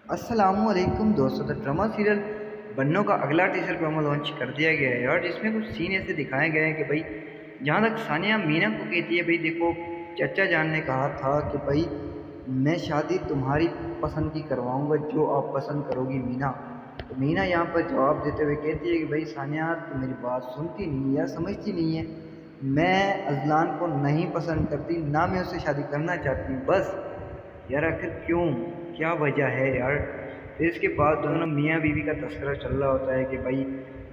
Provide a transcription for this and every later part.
अस्सलाम वालेकुम दोस्तों। तो ड्रामा सीरियल बन्नों का अगला टीजर प्रोमो लॉन्च कर दिया गया है और जिसमें कुछ सीन ऐसे दिखाए गए हैं कि भाई जहाँ तक सानिया मीना को कहती है, भाई देखो चचा जान ने कहा था कि भाई मैं शादी तुम्हारी पसंद की करवाऊंगा, जो आप पसंद करोगी मीना। तो मीना यहाँ पर जवाब देते हुए कहती है कि भाई सानिया तुम मेरी बात सुनती नहीं है या समझती नहीं है। मैं अजलान को नहीं पसंद करती, ना मैं उससे शादी करना चाहती हूँ। बस यार आखिर क्यों, क्या वजह है यार। फिर इसके बाद दोनों मियाँ बीवी का तस्करा चल रहा होता है कि भाई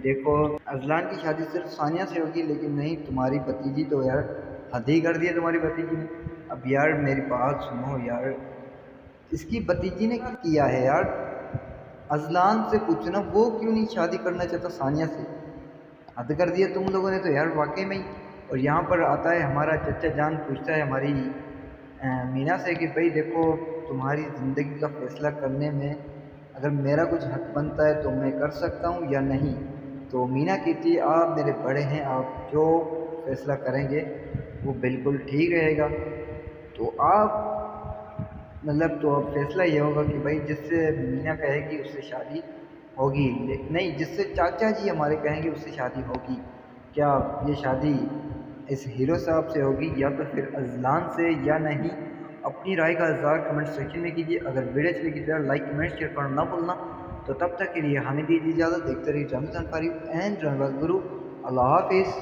देखो अजलान की शादी सिर्फ सानिया से होगी, लेकिन नहीं तुम्हारी भतीजी तो यार हद ही कर दी है तुम्हारी भतीजी ने। अब यार मेरी बात सुनो यार, इसकी भतीजी ने क्या किया है यार। अजलान से पूछना वो क्यों नहीं शादी करना चाहता सानिया से। हद कर दिया तुम लोगों ने तो यार वाकई में ही। और यहाँ पर आता है हमारा चचा जान, पूछता है हमारी मीना से कि भाई देखो तुम्हारी ज़िंदगी का फैसला करने में अगर मेरा कुछ हक बनता है तो मैं कर सकता हूँ या नहीं। तो मीना कहती है आप मेरे बड़े हैं, आप जो फैसला करेंगे वो बिल्कुल ठीक रहेगा। तो आप मतलब तो अब फैसला ये होगा कि भाई जिससे मीना कहेगी उससे शादी होगी, नहीं जिससे चाचा जी हमारे कहेंगे उससे शादी होगी। क्या ये शादी इस हीरो साहब से होगी या तो फिर अजलान से या नहीं। अपनी राय का इज़हार कमेंट सेक्शन में कीजिए। अगर वीडियो अच्छी लगी तो लाइक कमेंट शेयर करना ना भूलना। तो तब तक के लिए हमें दीजिए इजाज़त। देखते रहिए drama for you and drama गुरु। अल्लाह हाफिज़।